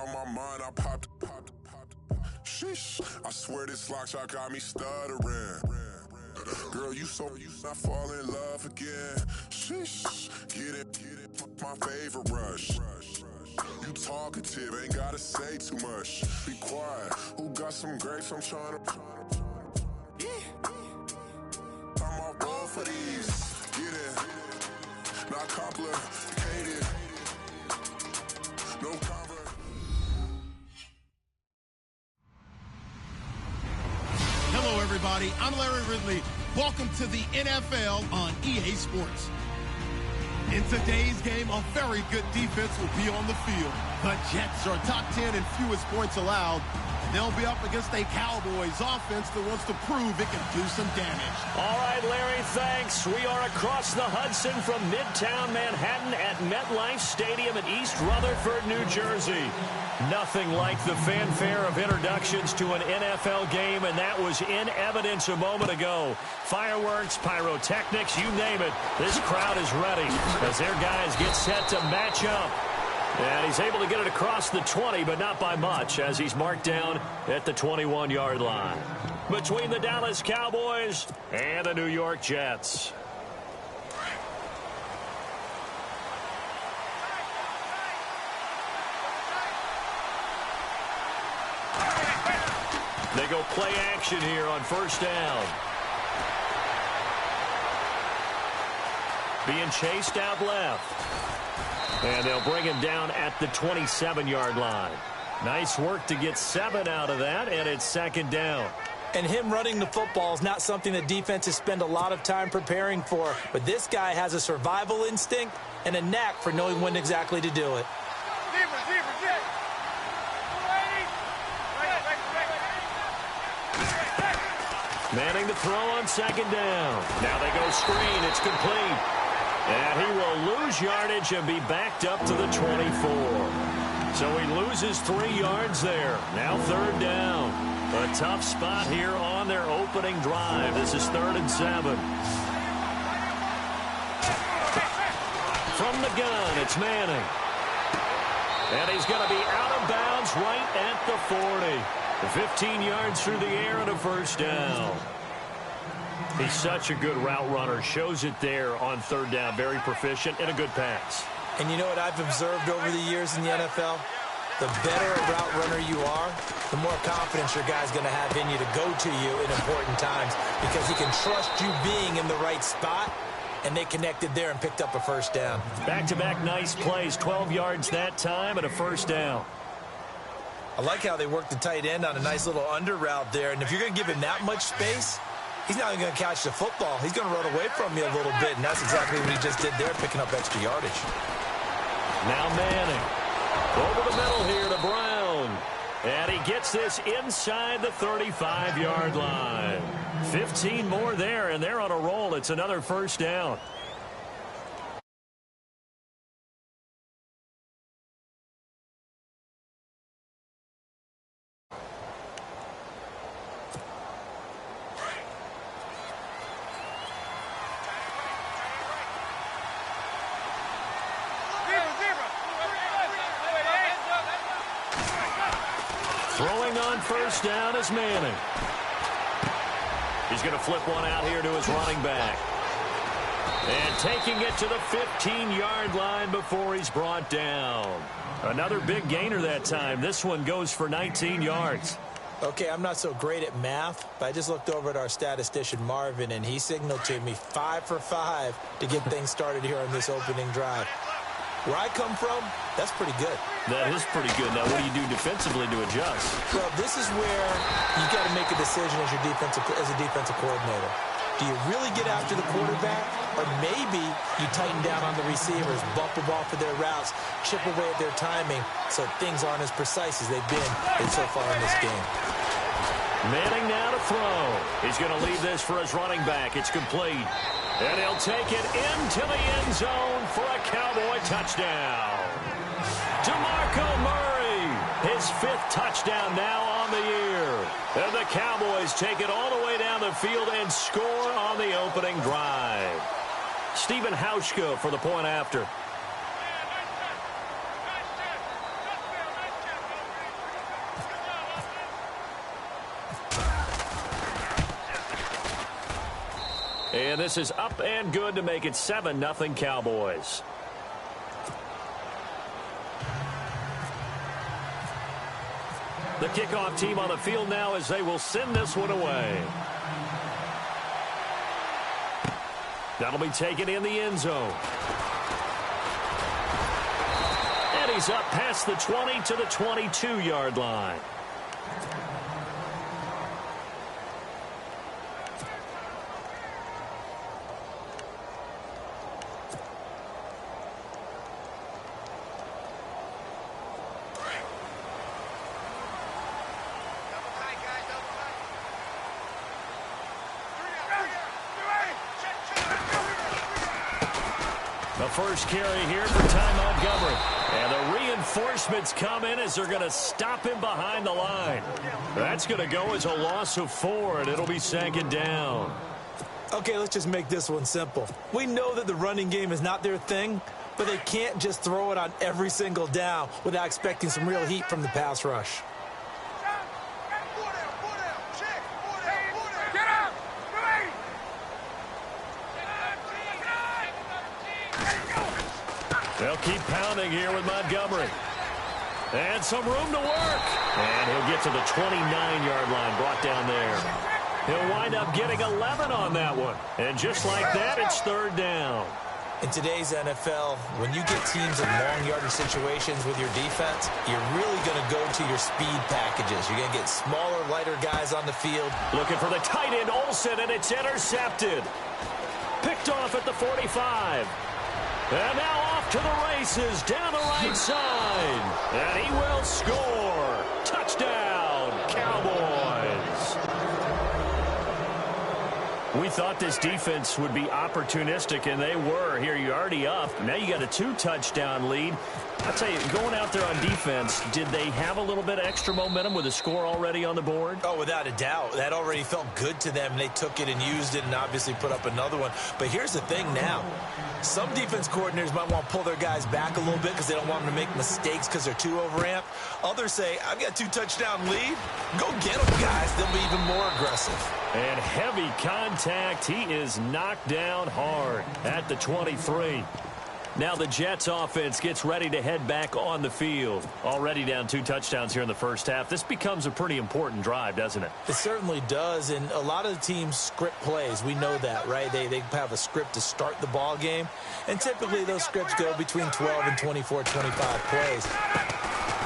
on my mind, I popped. Sheesh, I swear this lock shot got me stuttering. Girl, you not fall in love again. Sheesh, get it, my favorite rush. You talkative, ain't gotta say too much. Be quiet, who got some grapes? I'm trying to. I'm all roll for these. Get it, not complicated. No convert. Hello, everybody. I'm Larry Ridley. Welcome to the NFL on EA Sports. In today's game, a very good defense will be on the field. The Jets are top 10 in fewest points allowed. They'll be up against a Cowboys offense that wants to prove it can do some damage. All right, Larry, thanks. We are across the Hudson from Midtown Manhattan at MetLife Stadium in East Rutherford, New Jersey. Nothing like the fanfare of introductions to an NFL game, and that was in evidence a moment ago. Fireworks, pyrotechnics, you name it. This crowd is ready as their guys get set to match up. And he's able to get it across the 20, but not by much, as he's marked down at the 21-yard line. Between the Dallas Cowboys and the New York Jets. They go play action here on first down. Being chased out left. And they'll bring him down at the 27-yard line. Nice work to get 7 out of that, and it's second down. And him running the football is not something that defenses spend a lot of time preparing for. But this guy has a survival instinct and a knack for knowing when exactly to do it. Manning the throw on second down. Now they go screen. It's complete. And he will lose yardage and be backed up to the 24. So he loses 3 yards there. Now third down. A tough spot here on their opening drive. This is 3rd and 7. From the gun, it's Manning. And he's going to be out of bounds right at the 40. 15 yards through the air and a first down. He's such a good route runner. Shows it there on third down. Very proficient and a good pass. And you know what I've observed over the years in the NFL? The better a route runner you are, the more confidence your guy's going to have in you to go to you in important times because he can trust you being in the right spot, and they connected there and picked up a first down. Back-to-back nice plays. 12 yards that time and a first down. I like how they worked the tight end on a nice little under route there, and if you're going to give him that much space, he's not even going to catch the football. He's going to run away from you a little bit, and that's exactly what he just did there, picking up extra yardage. Now Manning. Over the middle here to Brown. And he gets this inside the 35-yard line. 15 more there, and they're on a roll. It's another first down. Throwing on first down is Manning. He's going to flip one out here to his running back. And taking it to the 15-yard line before he's brought down. Another big gainer that time. This one goes for 19 yards. Okay, I'm not so great at math, but I just looked over at our statistician, Marvin, and he signaled to me 5 for 5 to get things started here on this opening drive. Where I come from, that's pretty good. That is pretty good. Now, what do you do defensively to adjust? Well, this is where you got to make a decision as a defensive coordinator. Do you really get after the quarterback, or maybe you tighten down on the receivers, bump the ball for their routes, chip away at their timing, so things aren't as precise as they've been so far in this game. Manning now to throw. He's going to leave this for his running back. It's complete. And he'll take it into the end zone for a Cowboy touchdown. DeMarco Murray, his 5th touchdown now on the year. And the Cowboys take it all the way down the field and score on the opening drive. Stephen Hauschka for the point after. And this is up and good to make it 7-0 Cowboys. The kickoff team on the field now as they will send this one away. That'll be taken in the end zone. And he's up past the 20 to the 22-yard line. The first carry here for Ty Montgomery. And the reinforcements come in as they're going to stop him behind the line. That's going to go as a loss of 4, and it'll be second down. Okay, let's just make this one simple. We know that the running game is not their thing, but they can't just throw it on every single down without expecting some real heat from the pass rush. They'll keep pounding here with Montgomery. And some room to work. And he'll get to the 29-yard line, brought down there. He'll wind up getting 11 on that one. And just like that, it's third down. In today's NFL, when you get teams in long yardage situations with your defense, you're really going to go to your speed packages. You're going to get smaller, lighter guys on the field. Looking for the tight end, Olsen, and it's intercepted. Picked off at the 45. And now off to the races down the right side. And he will score. Touchdown, Cowboys. We thought this defense would be opportunistic, and they were. Here, you're already up. Now you got a 2-touchdown lead. I'll tell you, going out there on defense, did they have a little bit of extra momentum with a score already on the board? Oh, without a doubt. That already felt good to them. They took it and used it and obviously put up another one. But here's the thing now. Some defense coordinators might want to pull their guys back a little bit because they don't want them to make mistakes because they're too overamped. Others say, I've got a 2-touchdown lead. Go get them, guys. They'll be even more aggressive. And heavy contact. He is knocked down hard at the 23. Now the Jets offense gets ready to head back on the field. Already down 2 touchdowns here in the first half. This becomes a pretty important drive, doesn't it? It certainly does, and a lot of the teams script plays. We know that, right? They have a script to start the ball game, and typically those scripts go between 12 and 24, 25 plays.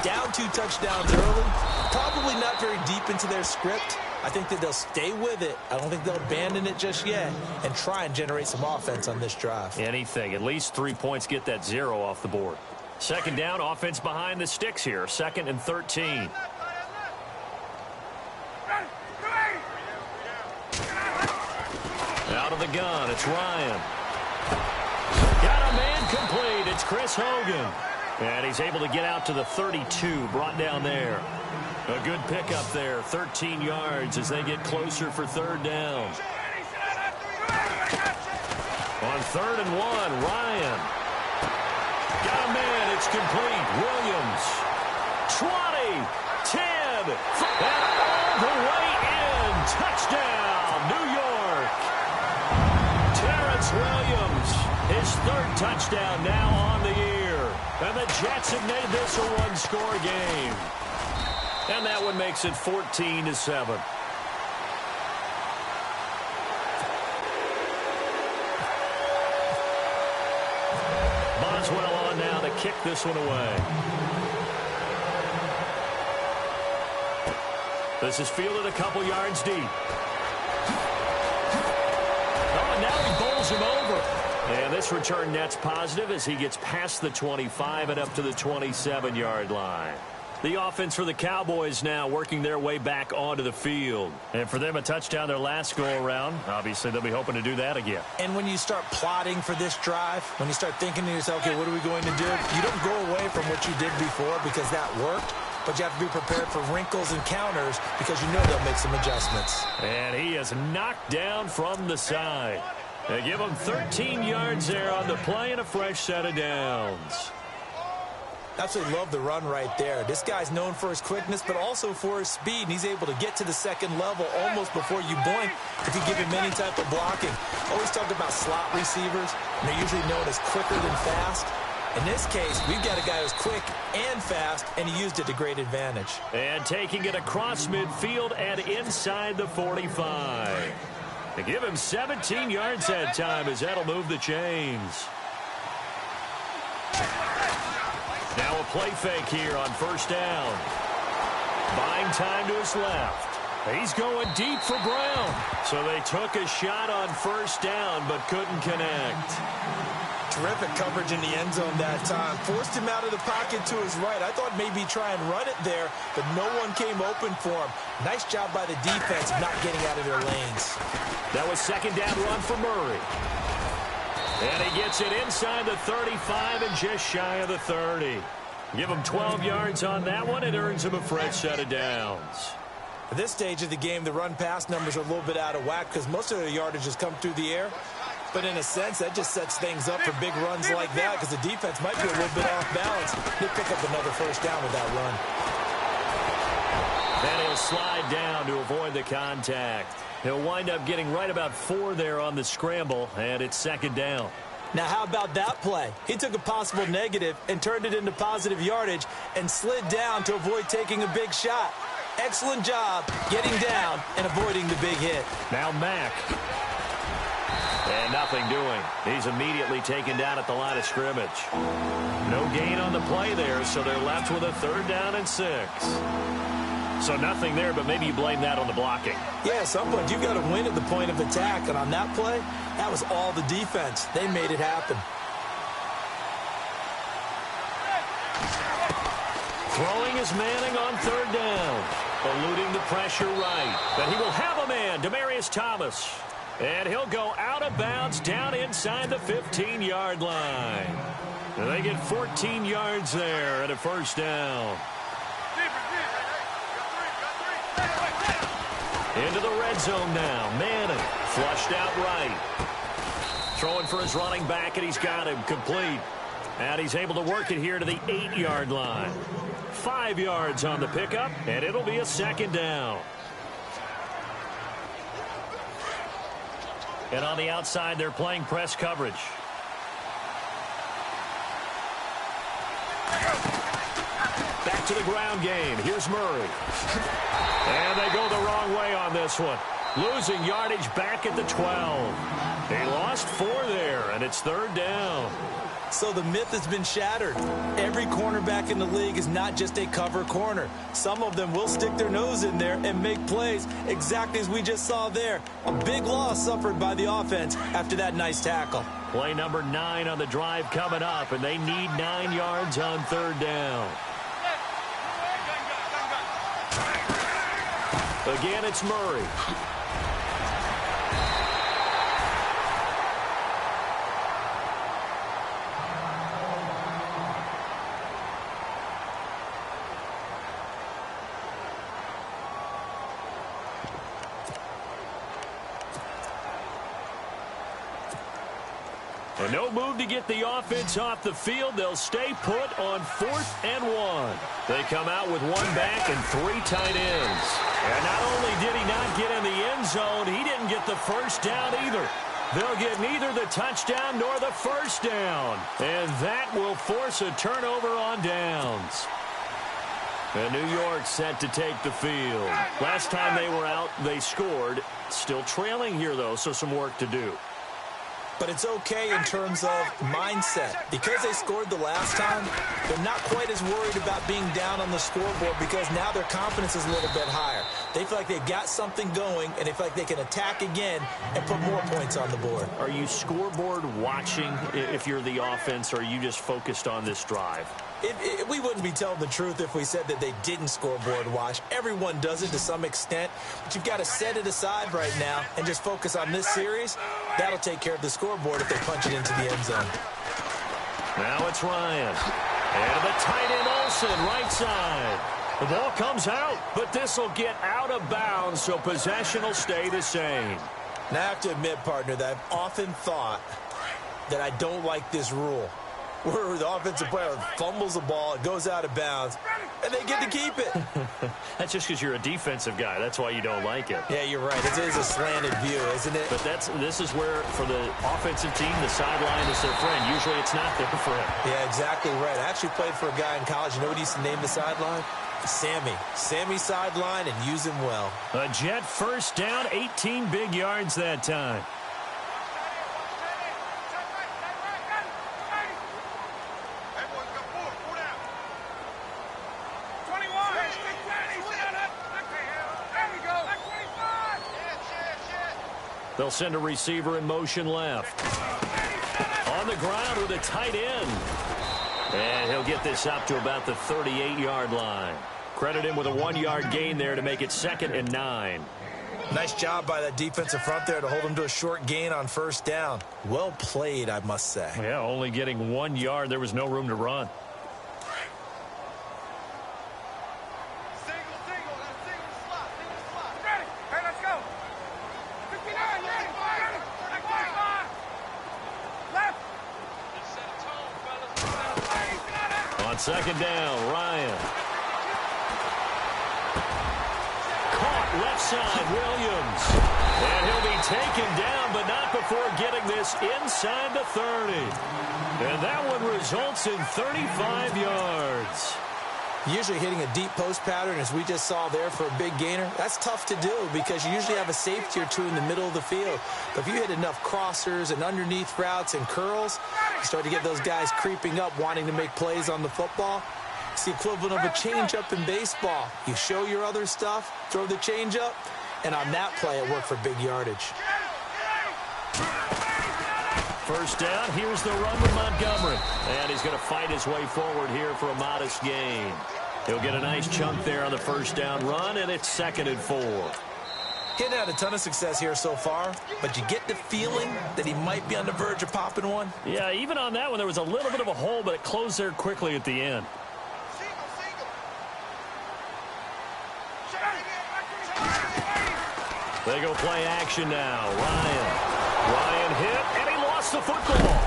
Down 2 touchdowns early, probably not very deep into their script. I think that they'll stay with it. I don't think they'll abandon it just yet and try and generate some offense on this drive. Anything. At least 3 points, get that 0 off the board. Second down, offense behind the sticks here. 2nd and 13. Out of the gun, it's Ryan. Got a man complete. It's Chris Hogan. And he's able to get out to the 32, brought down there. A good pickup there, 13 yards as they get closer for third down. On 3rd and 1, Ryan. Got a man, it's complete. Williams. 20, 10, and all the way in. Touchdown, New York. Terrence Williams, his 3rd touchdown now on the year. And the Jets have made this a 1-score game. And that one makes it 14-7. Boswell on now to kick this one away. This is fielded a couple yards deep. Oh, and now he bowls him over. And this return net's positive as he gets past the 25 and up to the 27-yard line. The offense for the Cowboys now working their way back onto the field. And for them, a touchdown their last go-around. Obviously, they'll be hoping to do that again. And when you start plotting for this drive, when you start thinking to yourself, okay, what are we going to do? You don't go away from what you did before because that worked. But you have to be prepared for wrinkles and counters because you know they'll make some adjustments. And he is knocked down from the side. They give him 13 yards there on the play and a fresh set of downs. Absolutely love the run right there. This guy's known for his quickness, but also for his speed, and he's able to get to the second level almost before you blink if you give him any type of blocking. Always talk about slot receivers, and they're usually known as quicker than fast. In this case, we've got a guy who's quick and fast, and he used it to great advantage. And taking it across midfield and inside the 45. They give him 17 yards that time as that'll move the chains. Now a play fake here on first down. Buying time to his left. He's going deep for Brown. So they took a shot on first down but couldn't connect. Terrific coverage in the end zone that time. Forced him out of the pocket to his right. I thought maybe try and run it there, but no one came open for him. Nice job by the defense not getting out of their lanes. That was second down run for Murray. And he gets it inside the 35 and just shy of the 30. Give him 12 yards on that one. It earns him a fresh set of downs. At this stage of the game, the run-pass numbers are a little bit out of whack because most of their yardage has come through the air. But in a sense, that just sets things up for big runs like that because the defense might be a little bit off balance. They pick up another first down with that run. And he'll slide down to avoid the contact. He'll wind up getting right about 4 there on the scramble, and it's second down. Now, how about that play? He took a possible negative and turned it into positive yardage and slid down to avoid taking a big shot. Excellent job getting down and avoiding the big hit. Now Mack. And nothing doing. He's immediately taken down at the line of scrimmage. No gain on the play there, so they're left with a 3rd down and 6. So nothing there, but maybe you blame that on the blocking. Yeah, at some point you've got to win at the point of attack, and on that play, that was all the defense. They made it happen. Throwing is Manning on 3rd down. Eluding the pressure right. But he will have a man, Demaryius Thomas. And he'll go out of bounds down inside the 15-yard line. And they get 14 yards there and a first down. Into the red zone now. Manning flushed out right. Throwing for his running back, and he's got him complete. And he's able to work it here to the 8-yard line. 5 yards on the pickup, and it'll be a second down. And on the outside, they're playing press coverage. Back to the ground game. Here's Murray. And they go the wrong way on this one. Losing yardage back at the 12. They lost 4 there, and it's 3rd down. So the myth has been shattered. Every cornerback in the league is not just a cover corner. Some of them will stick their nose in there and make plays exactly as we just saw there. A big loss suffered by the offense after that nice tackle. Play number 9 on the drive coming up, and they need 9 yards on 3rd down. Again, it's Murray. And no move to get the offense off the field. They'll stay put on 4th and 1. They come out with 1 back and 3 tight ends. And not only did he not get in the end zone, he didn't get the first down either. They'll get neither the touchdown nor the first down. And that will force a turnover on downs. And New York set to take the field. Last time they were out, they scored. Still trailing here, though, so some work to do. But it's okay in terms of mindset. Because they scored the last time, they're not quite as worried about being down on the scoreboard because now their confidence is a little bit higher. They feel like they've got something going, and they feel like they can attack again and put more points on the board. Are you scoreboard watching if you're the offense, or are you just focused on this drive? We wouldn't be telling the truth if we said that they didn't scoreboard watch. Everyone does it to some extent, but you've got to set it aside right now and just focus on this series. That'll take care of the scoreboard if they punch it into the end zone. Now it's Ryan. And the tight end Olsen, right side. The ball comes out, but this will get out of bounds, so possession will stay the same. Now I have to admit, partner, that I've often thought that I don't like this rule. where the offensive player fumbles the ball, it goes out of bounds, and they get to keep it. That's just because you're a defensive guy. That's why you don't like it. Yeah, you're right. It is a slanted view, isn't it? But this is where, for the offensive team, the sideline is their friend. Usually it's not their friend. Yeah, exactly right. I actually played for a guy in college. You know what he used to name the sideline? Sammy. Sammy sideline, and use him well. A Jet first down, 18 big yards that time. They'll send a receiver in motion left. On the ground with a tight end. And he'll get this up to about the 38-yard line. Credit him with a 1-yard gain there to make it 2nd and 9. Nice job by that defensive front there to hold him to a short gain on first down. Well played, I must say. Yeah, only getting 1 yard. There was no room to run. Second down, Ryan. Caught left side, Williams. And he'll be taken down, but not before getting this inside the 30. And that one results in 35 yards. Usually hitting a deep post pattern, as we just saw there for a big gainer, that's tough to do because you usually have a safety or two in the middle of the field. But if you hit enough crossers and underneath routes and curls, you start to get those guys creeping up, wanting to make plays on the football. It's the equivalent of a changeup in baseball. You show your other stuff, throw the changeup, and on that play, it worked for big yardage. First down, here's the run with Montgomery. And he's going to fight his way forward here for a modest gain. He'll get a nice chunk there on the first down run, and it's 2nd and 4. He had a ton of success here so far, but you get the feeling that he might be on the verge of popping one. Yeah, even on that one, there was a little bit of a hole, but it closed there quickly at the end. They go play action now. Ryan hit, and he lost the football.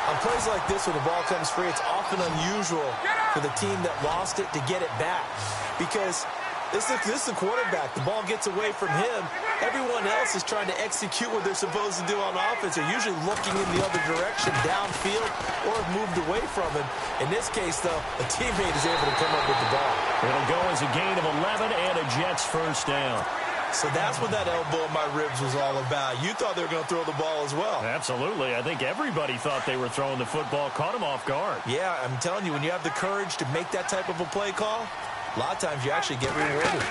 On plays like this, when the ball comes free, it's often unusual for the team that lost it to get it back. Because this is the quarterback. The ball gets away from him. Everyone else is trying to execute what they're supposed to do on offense. They're usually looking in the other direction, downfield, or have moved away from him. In this case, though, a teammate is able to come up with the ball. It'll go as a gain of 11 and a Jets first down. So that's what that elbow in my ribs was all about. You thought they were going to throw the ball as well. Absolutely. I think everybody thought they were throwing the football, caught him off guard. Yeah, I'm telling you, when you have the courage to make that type of a play call, a lot of times you actually get rewarded.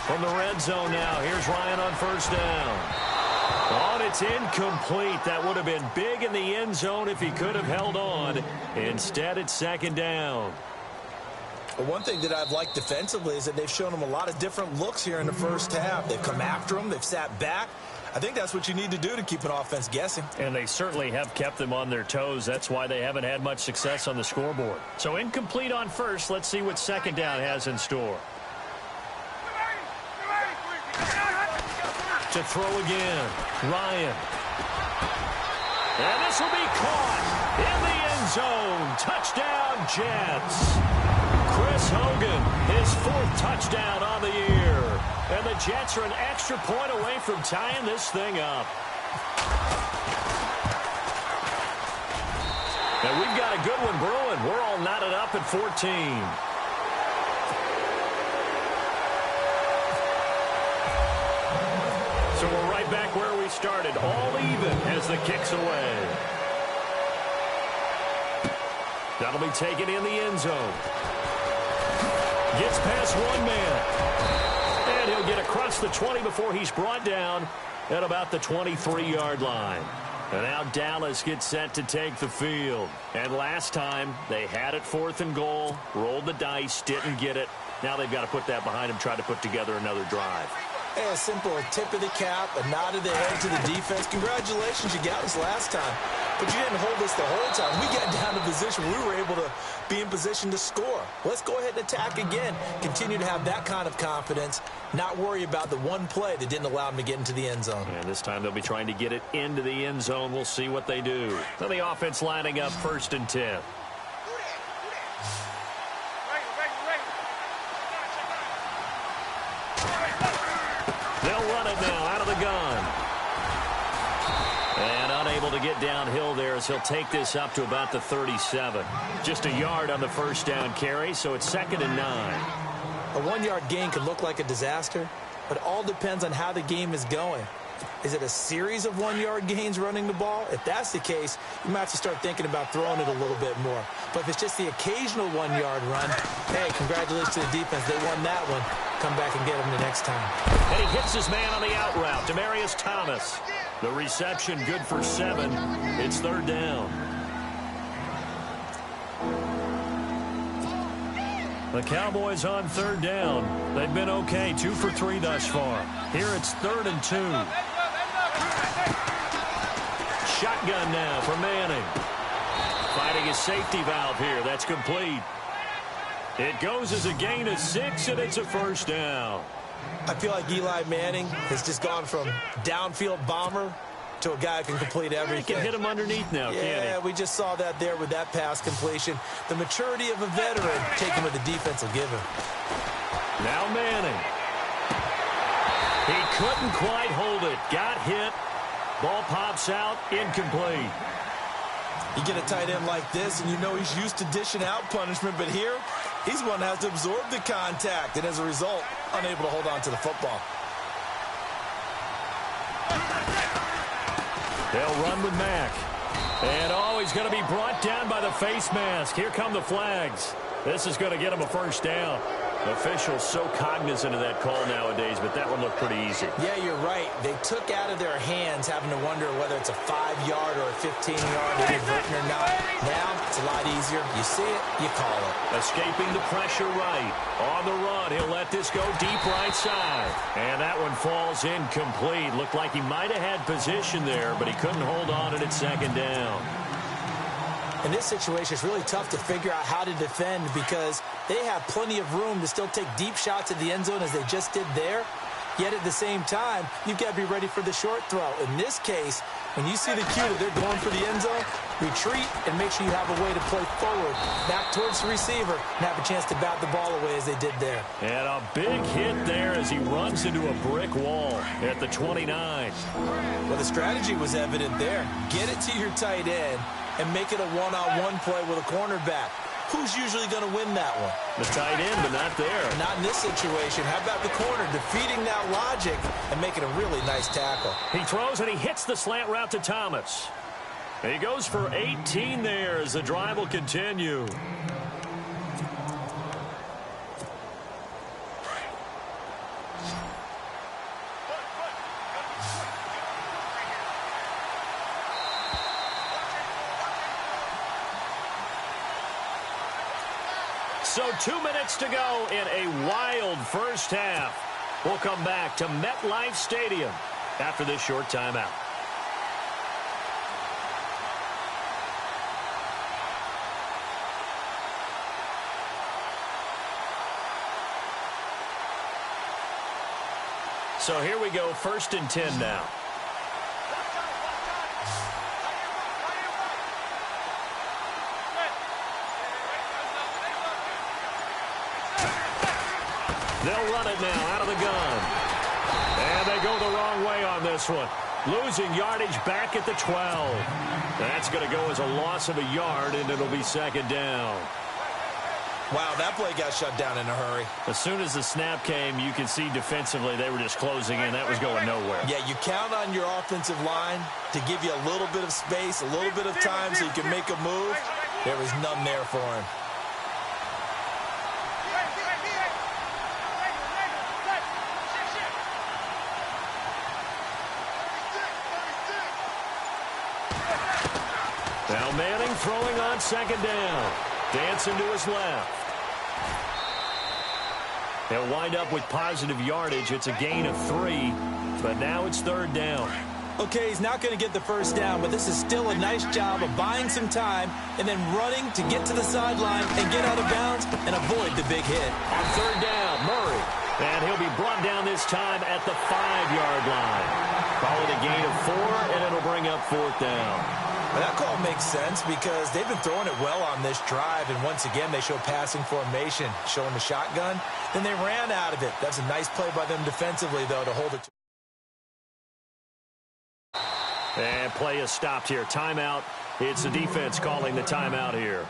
From the red zone now, here's Ryan on first down. Oh, and it's incomplete. That would have been big in the end zone if he could have held on. Instead, it's 2nd down. Well, one thing that I've liked defensively is that they've shown him a lot of different looks here in the first half. They've come after him. They've sat back. I think that's what you need to do to keep an offense guessing. And they certainly have kept them on their toes. That's why they haven't had much success on the scoreboard. So incomplete on first. Let's see what 2nd down has in store. To throw again, Ryan. And this will be caught in the end zone. Touchdown, Jets. Chris Hogan, his 4th touchdown on the year. And the Jets are an extra point away from tying this thing up. And we've got a good one brewing. We're all knotted up at 14. So we're right back where we started, all even as the kick's away. That'll be taken in the end zone. Gets past one man. And he'll get across the 20 before he's brought down at about the 23-yard line. And now Dallas gets set to take the field. And last time, they had it 4th and goal, rolled the dice, didn't get it. Now they've got to put that behind them, try to put together another drive. Hey, a simple tip of the cap, a nod of the head to the defense. Congratulations, you got us last time. But you didn't hold us the whole time. We got down to position. We were able to be in position to score. Let's go ahead and attack again. Continue to have that kind of confidence, not worry about the one play that didn't allow them to get into the end zone. And this time they'll be trying to get it into the end zone. We'll see what they do. So the offense lining up 1st and 10. They'll run it now out of the gun. And unable to get downhill there as he'll take this up to about the 37. Just a yard on the first down carry, so it's 2nd and 9. A 1-yard gain could look like a disaster, but it all depends on how the game is going. Is it a series of 1-yard gains running the ball? If that's the case, you might have to start thinking about throwing it a little bit more. But if it's just the occasional 1-yard run, hey, congratulations to the defense. They won that one. Come back and get them the next time. And he hits his man on the out route, Demaryius Thomas. The reception good for 7. It's 3rd down. The Cowboys on 3rd down. They've been okay, 2 for 3 thus far. Here it's 3rd and 2. Shotgun now for Manning. Finding his safety valve here. That's complete. It goes as a gain of 6, and it's a 1st down. I feel like Eli Manning has just gone from downfield bomber to a guy who can complete everything. He can hit him underneath now, can't he? Yeah, we just saw that there with that pass completion. The maturity of a veteran taking what the defense will give him. Now Manning. He couldn't quite hold it. Got hit. Ball pops out. Incomplete. You get a tight end like this, and you know he's used to dishing out punishment, but here, he's one that has to absorb the contact, and as a result, unable to hold on to the football. They'll run with Mack. And, he's going to be brought down by the face mask. Here come the flags. This is going to get him a 1st down. Officials so cognizant of that call nowadays, but that one looked pretty easy. Yeah, you're right. They took out of their hands having to wonder whether it's a 5-yard or a 15-yard inadvertent or not. Now, it's a lot easier. You see it, you call it. Escaping the pressure right. On the run, he'll let this go deep right side. And that one falls incomplete. Looked like he might have had position there, but he couldn't hold on it at 2nd down. In this situation, it's really tough to figure out how to defend because they have plenty of room to still take deep shots at the end zone as they just did there. Yet at the same time, you've got to be ready for the short throw. In this case, when you see the cue that they're going for the end zone, retreat and make sure you have a way to play forward, back towards the receiver, and have a chance to bat the ball away as they did there. And a big hit there as he runs into a brick wall at the 29. Well, the strategy was evident there. Get it to your tight end and make it a one-on-one play with a cornerback. Who's usually going to win that one? The tight end, but not there. Not in this situation. How about the corner defeating that logic and making a really nice tackle? He throws and he hits the slant route to Thomas. He goes for 18 there as the drive will continue. So 2 minutes to go in a wild first half. We'll come back to MetLife Stadium after this short timeout. So here we go, 1st and 10 now. They'll run it now out of the gun. And they go the wrong way on this one. Losing yardage back at the 12. That's going to go as a loss of a yard, and it'll be 2nd down. Wow, that play got shut down in a hurry. As soon as the snap came, you could see defensively they were just closing in. That was going nowhere. Yeah, you count on your offensive line to give you a little bit of space, a little bit of time so you can make a move. There was none there for him. Now Manning throwing on 2nd down. Dancing to his left. They'll wind up with positive yardage. It's a gain of 3, but now it's 3rd down. Okay, he's not going to get the first down, but this is still a nice job of buying some time and then running to get to the sideline and get out of bounds and avoid the big hit. On third down, Murray. And he'll be brought down this time at the 5-yard line. Call it a gain of 4, and it'll bring up fourth down. Well, that call makes sense because they've been throwing it well on this drive, and once again, they show passing formation, showing the shotgun. Then they ran out of it. That's a nice play by them defensively, though, to hold it. And play is stopped here. Timeout. It's the defense calling the timeout here.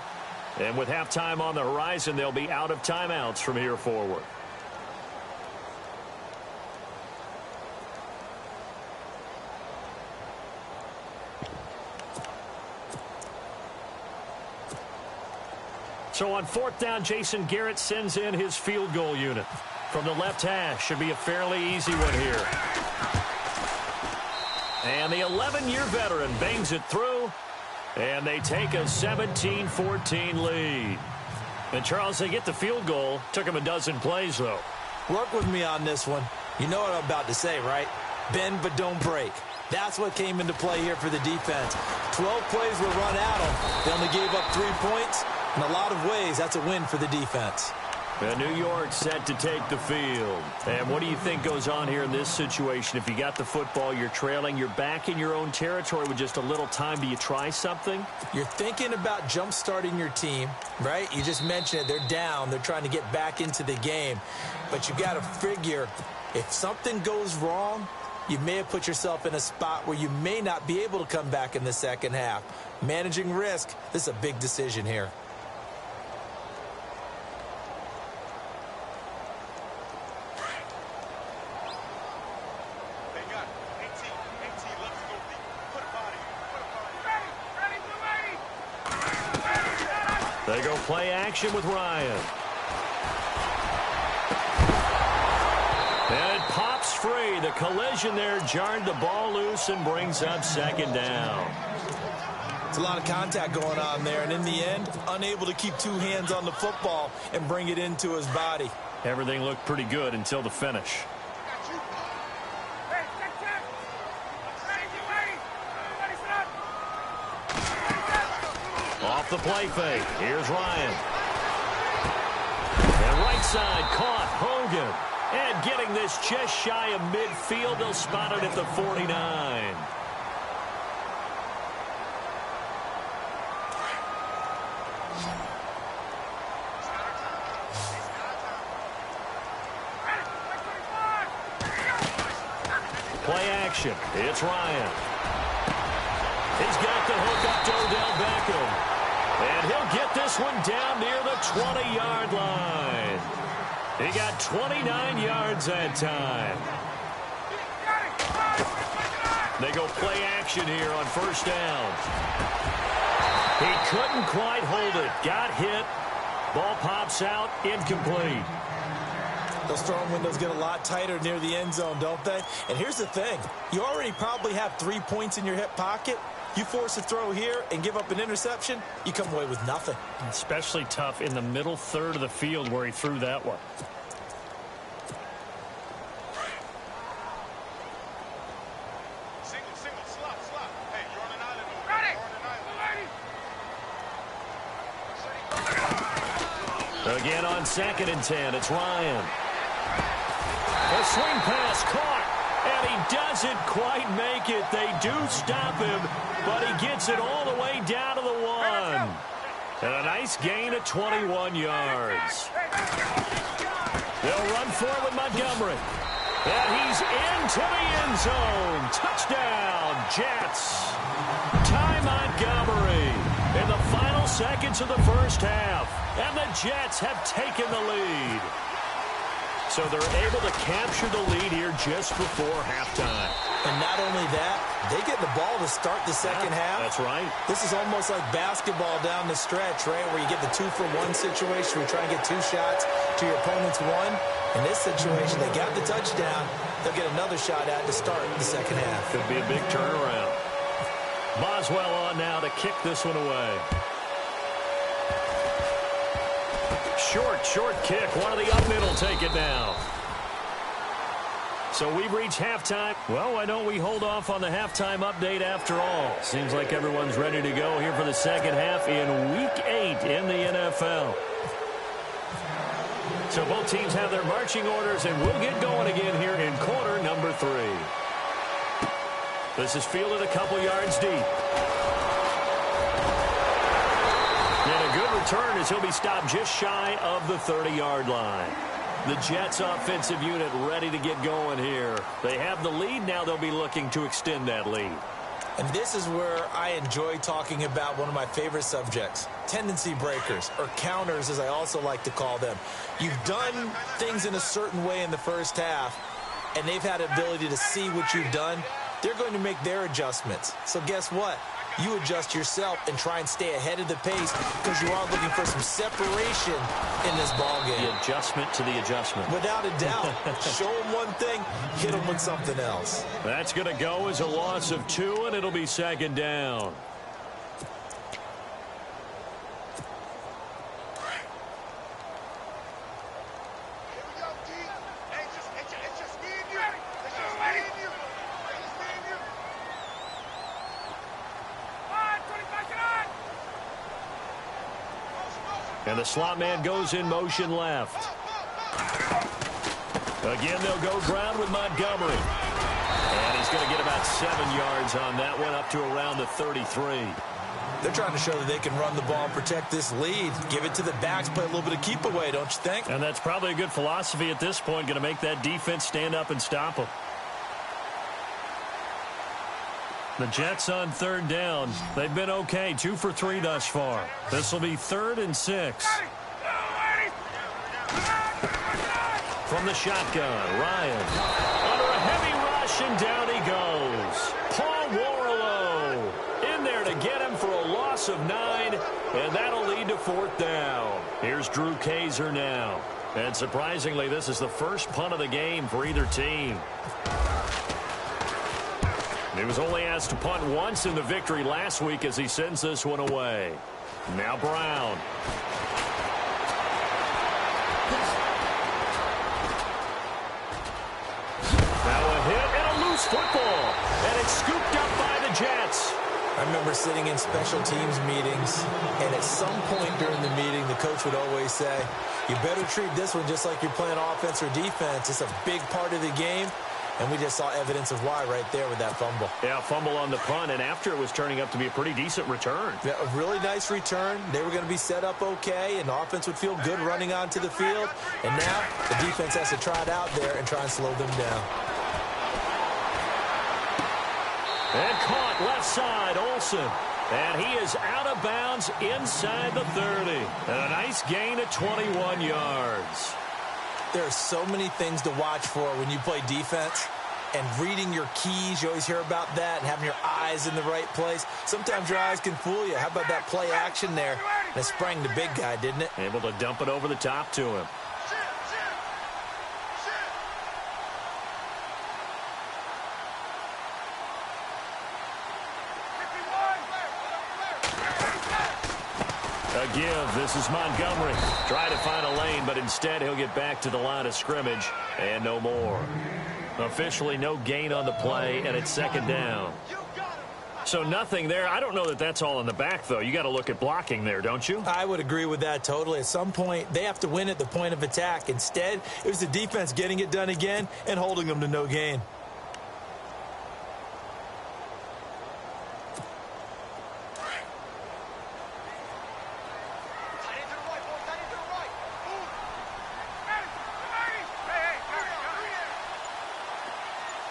And with halftime on the horizon, they'll be out of timeouts from here forward. So on fourth down, Jason Garrett sends in his field goal unit. From the left hash, should be a fairly easy one here. And the 11-year veteran bangs it through, and they take a 17-14 lead. And, Charles, they get the field goal. Took them a dozen plays, though. Work with me on this one. You know what I'm about to say, right? Bend but don't break. That's what came into play here for the defense. 12 plays were run at them. They only gave up 3 points. In a lot of ways, that's a win for the defense. And New York set to take the field. And what do you think goes on here in this situation? If you got the football, you're trailing, you're back in your own territory with just a little time. Do you try something? You're thinking about jump-starting your team, right? You just mentioned it. They're down. They're trying to get back into the game. But you got to figure if something goes wrong, you may have put yourself in a spot where you may not be able to come back in the second half. Managing risk, this is a big decision here. They go play action with Ryan. And it pops free. The collision there jarred the ball loose and brings up second down. It's a lot of contact going on there, and in the end, unable to keep 2 hands on the football and bring it into his body. Everything looked pretty good until the finish. Off the play fake. Here's Ryan. And right side caught Hogan. And getting this just shy of midfield. They'll spot it at the 49. Play action. It's Ryan. He's got the hook up to Odell Beckham. And he'll get this one down near the 20-yard line. He got 29 yards that time. They go play action here on first down. He couldn't quite hold it. Got hit. Ball pops out. Incomplete. Those throwing windows get a lot tighter near the end zone, don't they? And here's the thing. You already probably have 3 points in your hip pocket. You force a throw here and give up an interception, you come away with nothing. Especially tough in the middle third of the field where he threw that one. Single, slot. Hey, you're on an island over there. You're on an island. Again on 2nd and 10, it's Ryan. A swing pass caught, and he doesn't quite make it. They do stop him, but he gets it all the way down to the 1. And a nice gain of 21 yards. They'll run forward with Montgomery. And he's into the end zone. Touchdown, Jets. Ty Montgomery in the final seconds of the first half. And the Jets have taken the lead. So they're able to capture the lead here just before halftime. And not only that, they get the ball to start the second half. That's right. This is almost like basketball down the stretch, right, where you get the 2-for-1 situation where you try and get 2 shots to your opponent's 1. In this situation, they got the touchdown. They'll get another shot at to start the second half. Could be a big turnaround. Boswell on now to kick this one away. Short kick. One of the up middle take it now. So we've reached halftime. Well, why don't we hold off on the halftime update after all? Seems like everyone's ready to go here for the second half in Week 8 in the NFL. So both teams have their marching orders, and we'll get going again here in quarter number 3. This is fielded a couple yards deep. And a good return as he'll be stopped just shy of the 30-yard line. The Jets offensive unit ready to get going here. They have the lead. Now they'll be looking to extend that lead. And this is where I enjoy talking about one of my favorite subjects, tendency breakers, or counters as I also like to call them. You've done things in a certain way in the first half, and they've had the ability to see what you've done. They're going to make their adjustments. So guess what? You adjust yourself and try and stay ahead of the pace because you are looking for some separation in this ball game. The adjustment to the adjustment. Without a doubt. Show them one thing, hit them with something else. That's going to go as a loss of 2, and it'll be second down. And the slot man goes in motion left. Again, they'll go ground with Montgomery. And he's going to get about 7 yards on that one, up to around the 33. They're trying to show that they can run the ball and protect this lead. Give it to the backs, play a little bit of keep away, don't you think? And that's probably a good philosophy at this point, going to make that defense stand up and stop them. The Jets on third down. They've been okay, 2 for 3 thus far. This will be 3rd and 6. From the shotgun, Ryan. Under a heavy rush, and down he goes. Paul Warlow in there to get him for a loss of 9, and that'll lead to 4th down. Here's Drew Kaiser now. And surprisingly, this is the first punt of the game for either team. He was only asked to punt once in the victory last week as he sends this one away. Now Brown. Now a hit and a loose football. And it's scooped up by the Jets. I remember sitting in special teams meetings, and at some point during the meeting, the coach would always say, you better treat this one just like you're playing offense or defense. It's a big part of the game. And we just saw evidence of why right there with that fumble. Yeah, fumble on the punt, and after it was turning up to be a pretty decent return. Yeah, a really nice return. They were going to be set up okay, and the offense would feel good running onto the field. And now the defense has to try it out there and try and slow them down. And caught left side, Olsen. And he is out of bounds inside the 30. And a nice gain of 21 yards. There are so many things to watch for when you play defense, and reading your keys, you always hear about that, and having your eyes in the right place. Sometimes your eyes can fool you. How about that play action there? And it sprang the big guy, didn't it? Able to dump it over the top to him. A give. This is Montgomery. Try to find a lane, but instead he'll get back to the line of scrimmage and no more. Officially no gain on the play, and it's second down. So nothing there. I don't know that that's all in the back, though. You got to look at blocking there, don't you? I would agree with that totally. At some point, they have to win at the point of attack. Instead, it was the defense getting it done again and holding them to no gain.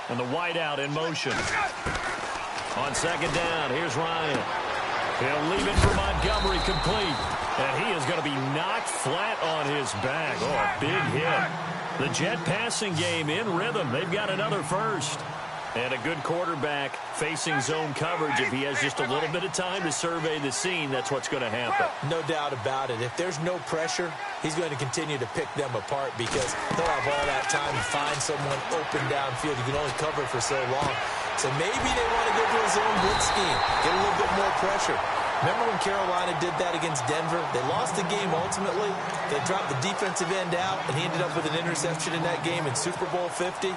And the wideout in motion. On second down, here's Ryan. He'll leave it for Montgomery, complete. And he is going to be knocked flat on his back. Oh, a big hit. The Jet passing game in rhythm. They've got another first. And a good quarterback facing zone coverage. If he has just a little bit of time to survey the scene, that's what's going to happen. No doubt about it. If there's no pressure, he's going to continue to pick them apart because they'll have all that time to find someone open downfield. You can only cover for so long. So maybe they want to go to a zone blitz scheme, get a little bit more pressure. Remember when Carolina did that against Denver? They lost the game ultimately. They dropped the defensive end out, and he ended up with an interception in that game in Super Bowl 50.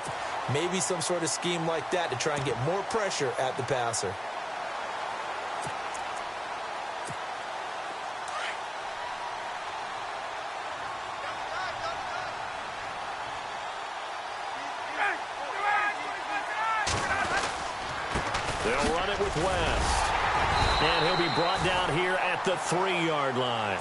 Maybe some sort of scheme like that to try and get more pressure at the passer. They'll run it with West. And he'll be brought down here at the 3-yard line.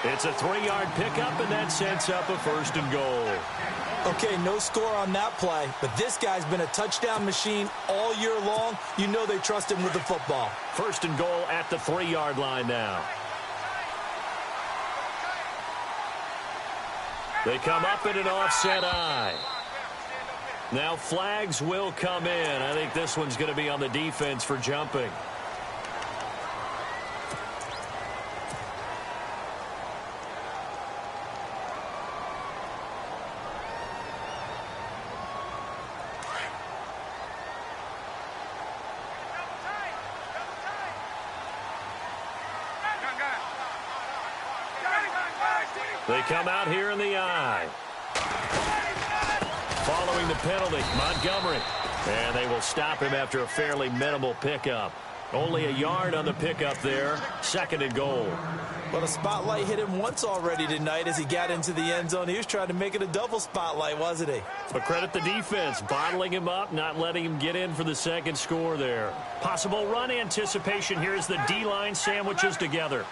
It's a 3-yard pickup, and that sets up a 1st and goal. Okay, no score on that play, but this guy's been a touchdown machine all year long. You know they trust him with the football. 1st and goal at the 3-yard line now. They come up in an offset eye. Now flags will come in. I think this one's going to be on the defense for jumping. They come out here in the eye. Following the penalty, Montgomery. And they will stop him after a fairly minimal pickup. Only a yard on the pickup there. 2nd and goal. Well, the spotlight hit him once already tonight as he got into the end zone. He was trying to make it a double spotlight, wasn't he? But credit the defense, bottling him up, not letting him get in for the 2nd score there. Possible run anticipation here as the D-line sandwiches together.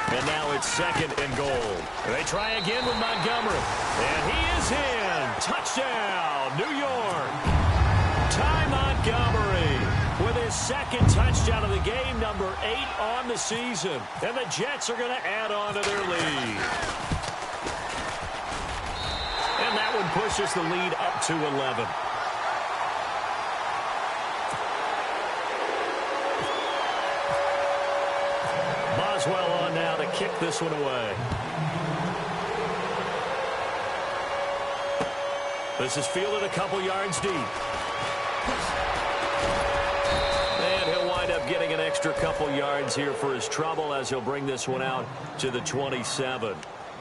And now it's 2nd and goal. They try again with Montgomery. And he is in. Touchdown, New York. Ty Montgomery with his 2nd touchdown of the game, number 8 on the season. And the Jets are going to add on to their lead. And that one pushes the lead up to 11. Boswell on now to kick this one away. This is fielded a couple yards deep. And he'll wind up getting an extra couple yards here for his trouble as he'll bring this one out to the 27.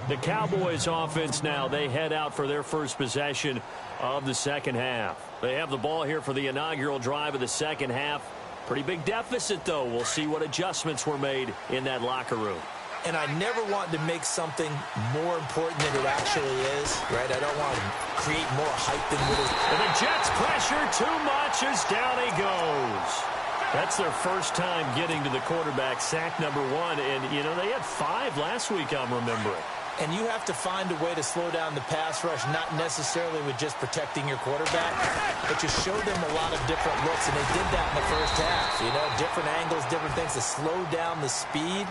The Cowboys offense now, they head out for their first possession of the 2nd half. They have the ball here for the inaugural drive of the 2nd half. Pretty big deficit, though. We'll see what adjustments were made in that locker room. And I never want to make something more important than it actually is, right? I don't want to create more hype than what is. And the Jets pressure too much as down he goes. That's their first time getting to the quarterback, sack number 1. And, you know, they had 5 last week, I'm remembering. And you have to find a way to slow down the pass rush, not necessarily with just protecting your quarterback, but you show them a lot of different looks, and they did that in the first half. You know, different angles, different things to slow down the speed.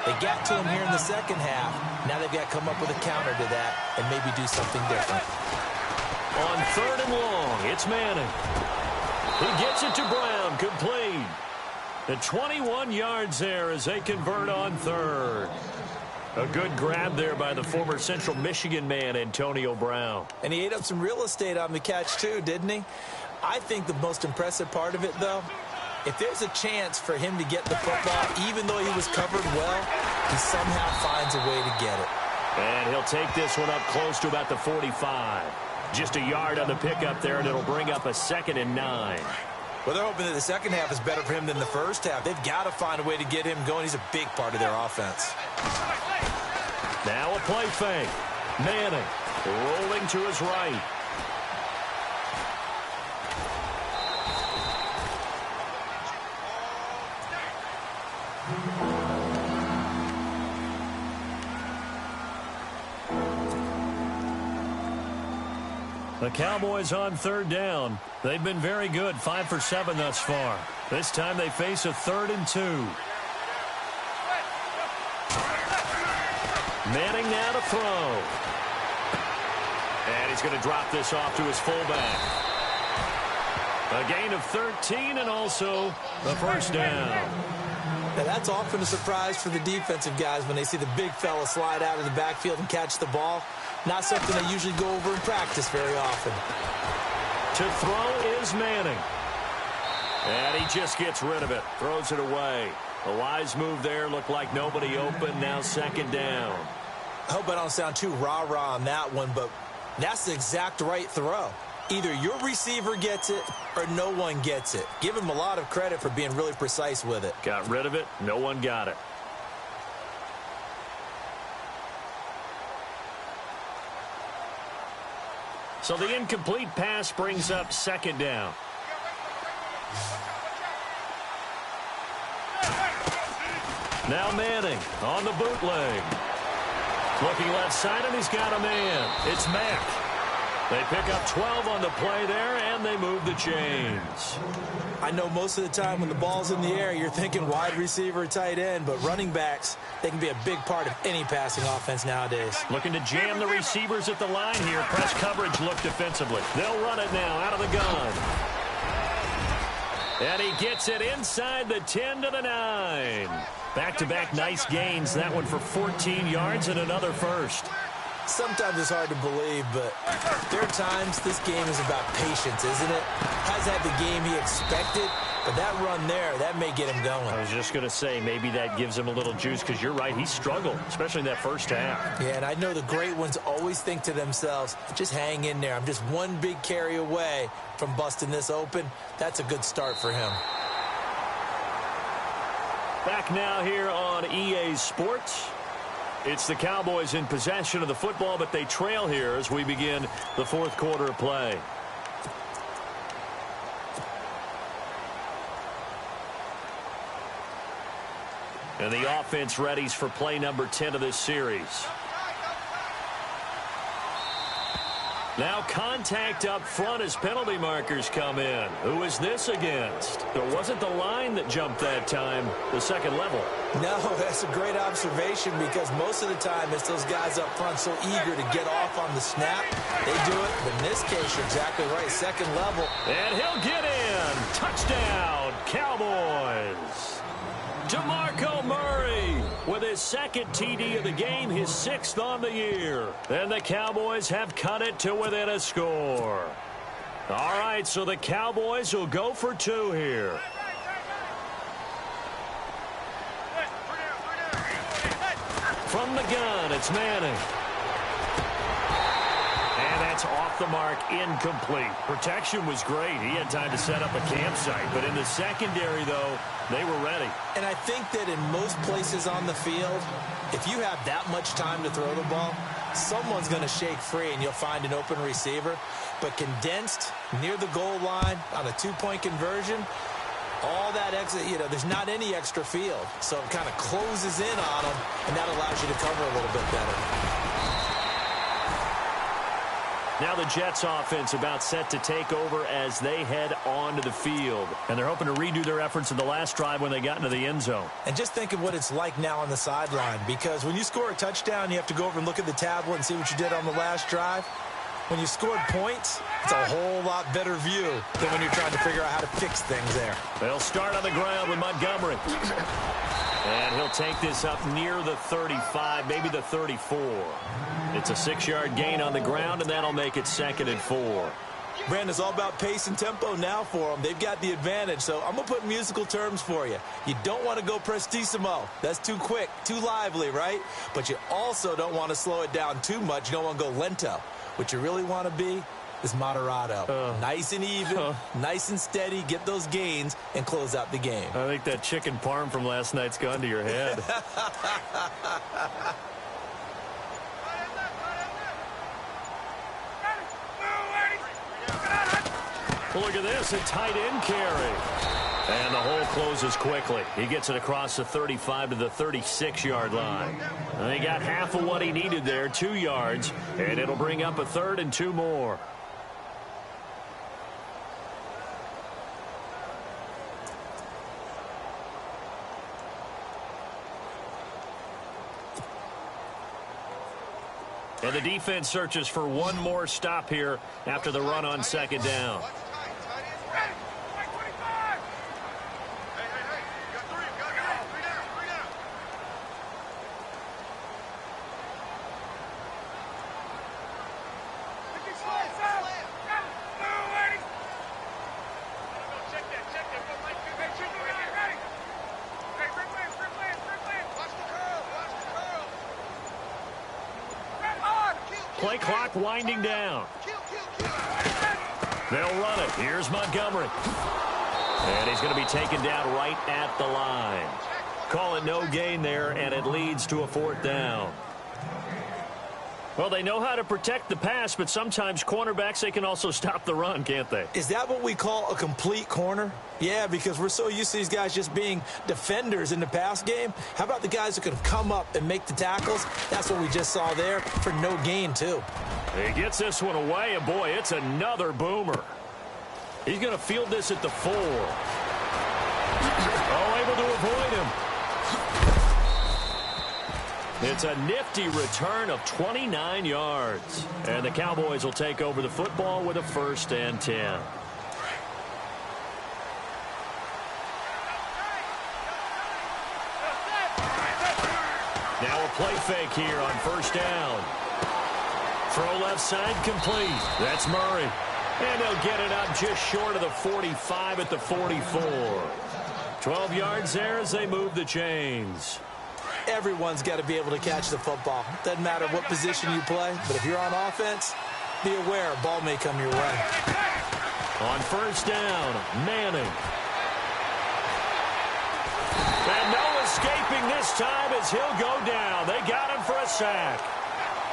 They got to him here in the 2nd half. Now they've got to come up with a counter to that and maybe do something different. On 3rd and long, it's Manning. He gets it to Brown, complete. And 21 yards there as they convert on 3rd. A good grab there by the former Central Michigan man, Antonio Brown. And he ate up some real estate on the catch, too, didn't he? I think the most impressive part of it, though, if there's a chance for him to get the football, even though he was covered well, he somehow finds a way to get it. And he'll take this one up close to about the 45. Just a yard on the pickup there, and it'll bring up a 2nd and 9. Well, they're hoping that the 2nd half is better for him than the first half. They've got to find a way to get him going. He's a big part of their offense. Now a play fake. Manning rolling to his right. The Cowboys on 3rd down. They've been very good, 5 for 7 thus far. This time they face a 3rd and 2. Manning now to throw. And he's going to drop this off to his fullback. A gain of 13 and also the 1st down. Now that's often a surprise for the defensive guys when they see the big fella slide out of the backfield and catch the ball. Not something they usually go over in practice very often. To throw is Manning. And he just gets rid of it. Throws it away. A wise move there. Looked like nobody open. Now 2nd down. I hope I don't sound too rah-rah on that one, but that's the exact right throw. Either your receiver gets it or no one gets it. Give him a lot of credit for being really precise with it. Got rid of it. No one got it. So the incomplete pass brings up second down. Now Manning on the bootleg. Looking left side, and he's got a man. It's Mack. They pick up 12 on the play there, and they move the chains. I know most of the time when the ball's in the air, you're thinking wide receiver, tight end, but running backs, they can be a big part of any passing offense nowadays. Looking to jam the receivers at the line here. Press coverage look defensively. They'll run it now out of the gun. And he gets it inside the 10 to the 9. Back-to-back nice gains. That one for 14 yards and another first. Sometimes it's hard to believe, but there are times this game is about patience, isn't it? Has had the game he expected, but that run there, that may get him going. I was just going to say, maybe that gives him a little juice, because you're right, he struggled, especially in that first half. Yeah, and I know the great ones always think to themselves, just hang in there. I'm just one big carry away from busting this open. That's a good start for him. Back now here on EA Sports. It's the Cowboys in possession of the football, but they trail here as we begin the fourth quarter of play. And the offense readies for play number 10 of this series. Now contact up front as penalty markers come in. Who is this against? It wasn't the line that jumped that time, the second level. No, that's a great observation, because most of the time it's those guys up front so eager to get off on the snap. They do it, but in this case, you're exactly right, second level. And he'll get in. Touchdown, Cowboys. DeMarco Murray with his second TD of the game, his 6th on the year. And the Cowboys have cut it to within a score. All right, so the Cowboys will go for 2 here. From the gun, it's Manning. And that's off the mark, incomplete. Protection was great. He had time to set up a campsite. But in the secondary, though, they were ready. And I think that in most places on the field, if you have that much time to throw the ball, someone's going to shake free and you'll find an open receiver. But condensed near the goal line on a 2-point conversion, all that extra, there's not any extra field. So it kind of closes in on them, and that allows you to cover a little bit better. Now the Jets offense about set to take over as they head onto the field. And they're hoping to redo their efforts in the last drive when they got into the end zone. And just think of what it's like now on the sideline, because when you score a touchdown, you have to go over and look at the tablet and see what you did on the last drive. When you scored points, it's a whole lot better view than when you're trying to figure out how to fix things there. They'll start on the ground with Montgomery. And he'll take this up near the 35, maybe the 34. It's a 6-yard gain on the ground, and that'll make it 2nd and 4. Brandon, it's all about pace and tempo now for them. They've got the advantage, so I'm going to put musical terms for you. You don't want to go prestissimo. That's too quick, too lively, right? But you also don't want to slow it down too much. You don't want to go lento. What you really want to be is moderato. Nice and even, nice and steady, get those gains, and close out the game. I think that chicken parm from last night's gone to your head. Well, look at this, a tight end carry. And the hole closes quickly. He gets it across the 35 to the 36-yard line. And he got half of what he needed there, 2 yards, and it'll bring up a 3rd and 2 more. And the defense searches for one more stop here after the run on 2nd down. Play clock winding down. They'll run it. Here's Montgomery. And he's going to be taken down right at the line. Call it no gain there, and it leads to a 4th down. Well, they know how to protect the pass, but sometimes cornerbacks, they can also stop the run, can't they? Is that what we call a complete corner? Yeah, because we're so used to these guys just being defenders in the pass game. How about the guys who can come up and make the tackles? That's what we just saw there for no gain, too. He gets this one away, and boy, it's another boomer. He's going to field this at the 4. Oh, able to avoid him. It's a nifty return of 29 yards. And the Cowboys will take over the football with a 1st and 10. Now a play fake here on 1st down. Throw left side complete. That's Murray. And they'll get it up just short of the 45 at the 44. 12 yards there as they move the chains. Everyone's got to be able to catch the football. Doesn't matter what position you play, but if you're on offense, be aware a ball may come your way. On 1st down, Manning. And no escaping this time as he'll go down. They got him for a sack.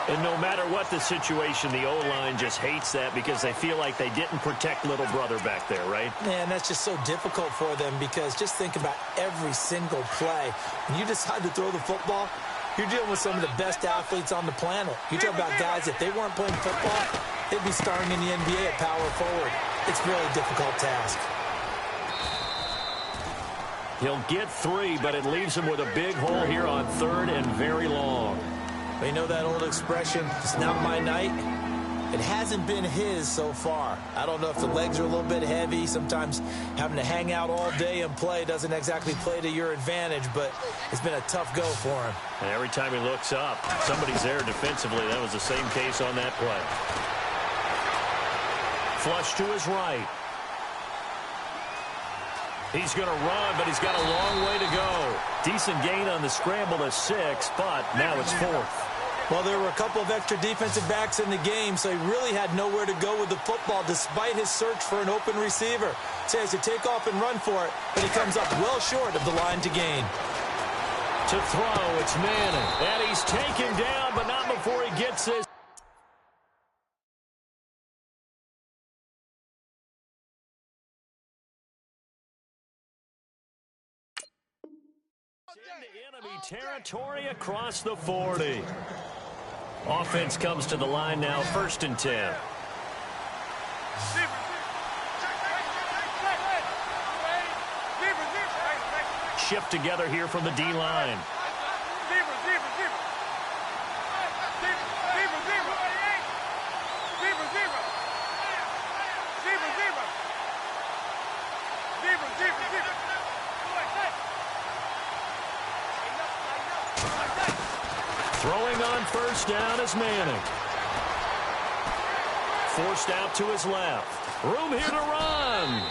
And no matter what the situation, the O-line just hates that because they feel like they didn't protect little brother back there, right? Man, that's just so difficult for them because just think about every single play. When you decide to throw the football, you're dealing with some of the best athletes on the planet. You talk about guys, if they weren't playing football, they'd be starring in the NBA at power forward. It's a really difficult task. He'll get 3, but it leaves him with a big hole here on 3rd and very long. You know that old expression, it's not my night? It hasn't been his so far. I don't know if the legs are a little bit heavy. Sometimes having to hang out all day and play doesn't exactly play to your advantage, but it's been a tough go for him. And every time he looks up, somebody's there defensively. That was the same case on that play. Flush to his right. He's going to run, but he's got a long way to go. Decent gain on the scramble to 6, but now it's 4th. Well, there were a couple of extra defensive backs in the game, so he really had nowhere to go with the football despite his search for an open receiver. So he has to take off and run for it, but he comes up well short of the line to gain. To throw, it's Manning. And he's taken down, but not before he gets this. Into enemy territory across the 40. Offense comes to the line now, 1st and 10. Shift together here from the D-line. Throwing on 1st down is Manning. Forced out to his left. Room here to run.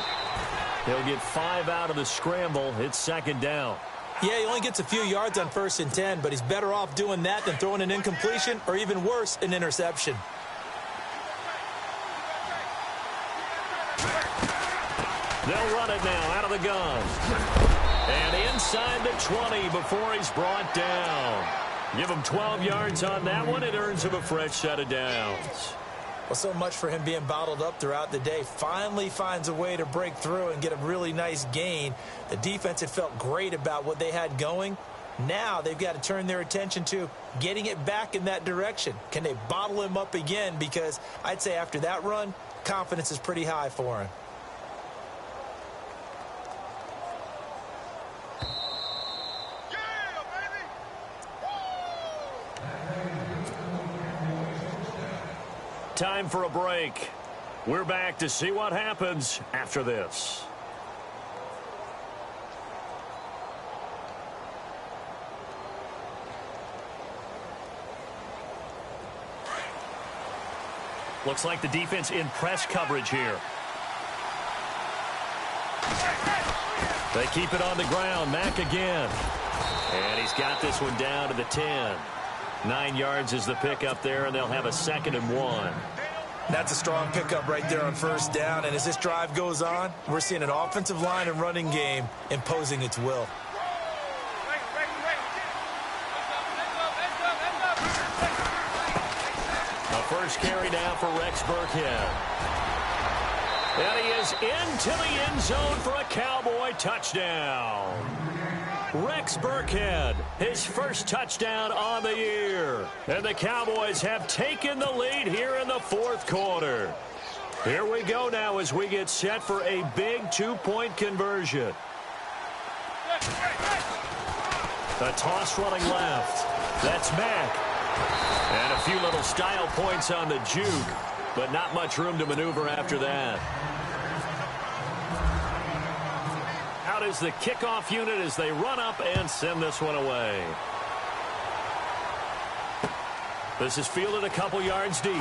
He'll get 5 out of the scramble. It's 2nd down. Yeah, he only gets a few yards on 1st and 10, but he's better off doing that than throwing an incompletion or even worse, an interception. They'll run it now out of the gun. And inside the 20 before he's brought down. Give him 12 yards on that one. It earns him a fresh set of downs. Well, so much for him being bottled up throughout the day. Finally finds a way to break through and get a really nice gain. The defense had felt great about what they had going. Now they've got to turn their attention to getting it back in that direction. Can they bottle him up again? Because I'd say after that run, confidence is pretty high for him. Time for a break. We're back to see what happens after this. Looks like the defense in press coverage here. They keep it on the ground. Mack again. And he's got this one down to the 10. 9 yards is the pickup there, and they'll have a 2nd and 1. That's a strong pickup right there on first down. And as this drive goes on, we're seeing an offensive line and running game imposing its will. The first carry now for Rex Burkhead. And he is into the end zone for a Cowboy touchdown. Rex Burkhead, his first touchdown on the year. And the Cowboys have taken the lead here in the fourth quarter. Here we go now as we get set for a big two-point conversion. The toss running left. That's Mack. And a few little style points on the juke, but not much room to maneuver after that. Out is the kickoff unit as they run up and send this one away. This is fielded a couple yards deep.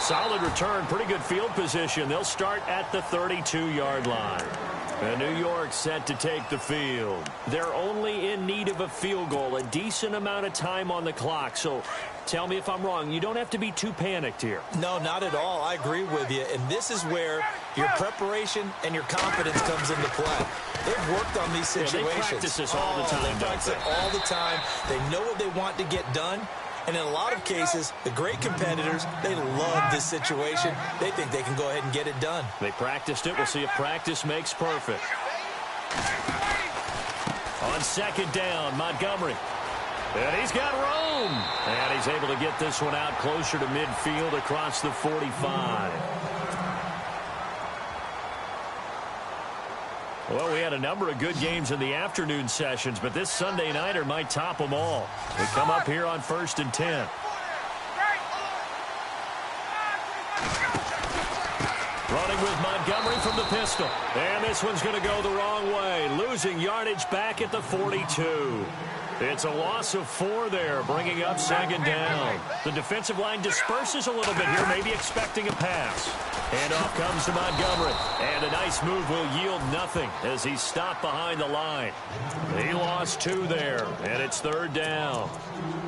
Solid return, pretty good field position. They'll start at the 32-yard line. And New York set to take the field. They're only in need of a field goal, a decent amount of time on the clock. So tell me if I'm wrong. You don't have to be too panicked here. No, not at all. I agree with you. And this is where your preparation and your confidence comes into play. They've worked on these situations. Yeah, they practice this all the time. They practice it all the time. They know what they want to get done. And in a lot of cases, the great competitors, they love this situation. They think they can go ahead and get it done. They practiced it. We'll see if practice makes perfect. On second down, Montgomery. And he's got room. And he's able to get this one out closer to midfield across the 45. Well, we had a number of good games in the afternoon sessions, but this Sunday nighter might top them all. We come up here on 1st and 10. Running with Montgomery from the pistol. And this one's going to go the wrong way. Losing yardage back at the 42. It's a loss of 4 there, bringing up second down. The defensive line disperses a little bit here, maybe expecting a pass. Handoff comes to Montgomery. And a nice move will yield nothing as he's stopped behind the line. He lost 2 there, and it's third down.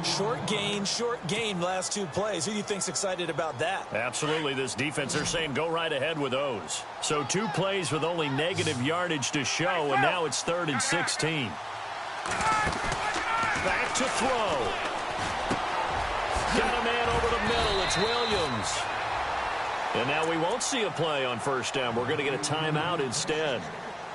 Short gain last 2 plays. Who do you think's excited about that? Absolutely. This defense, they're saying go right ahead with those. So 2 plays with only negative yardage to show, and now it's 3rd and 16. Back to throw. Got a man over the middle. It's Williams. And now we won't see a play on first down. We're going to get a timeout instead,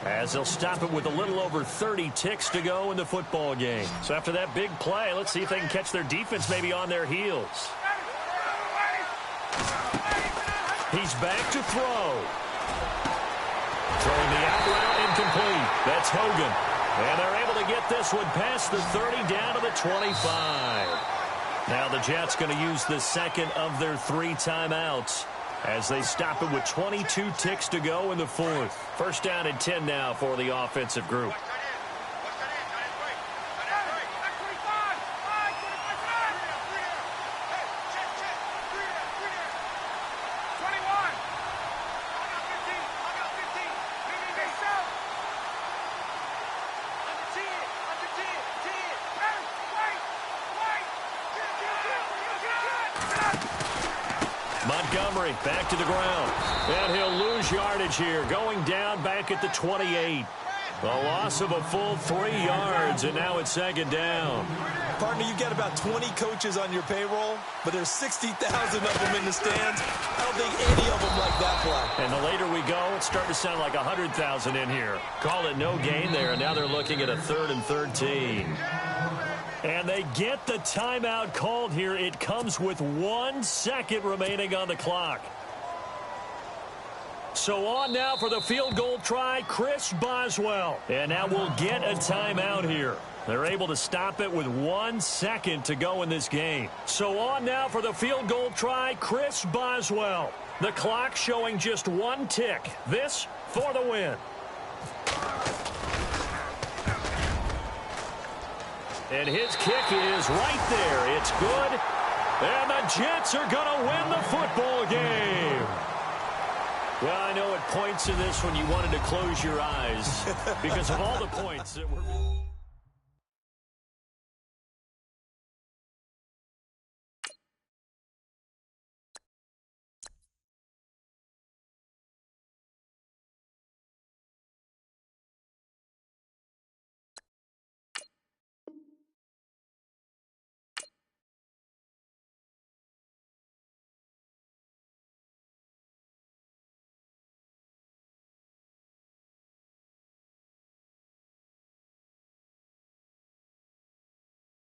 as they'll stop it with a little over 30 ticks to go in the football game. So after that big play, let's see if they can catch their defense maybe on their heels. He's back to throw. Throwing the out route incomplete. That's Hogan. And they're able to get this one past the 30 down to the 25. Now the Jets going to use the second of their 3 timeouts as they stop it with 22 ticks to go in the 4th. First down and 10 now for the offensive group. Montgomery back to the ground. And he'll lose yardage here, going down back at the 28. A loss of a full 3 yards, and now it's second down. Partner, you've got about 20 coaches on your payroll, but there's 60,000 of them in the stands. I don't think any of them like that play. And the later we go, it's starting to sound like 100,000 in here. Call it no gain there, and now they're looking at a 3rd and 13. And they get the timeout called here. It comes with 1 second remaining on the clock. So on now for the field goal try, Chris Boswell. And now we'll get a timeout here. They're able to stop it with 1 second to go in this game. So on now for the field goal try, Chris Boswell. The clock showing just 1 tick. This for the win. And his kick is right there. It's good. And the Jets are going to win the football game. Well, I know at points in this when you wanted to close your eyes because of all the points that were...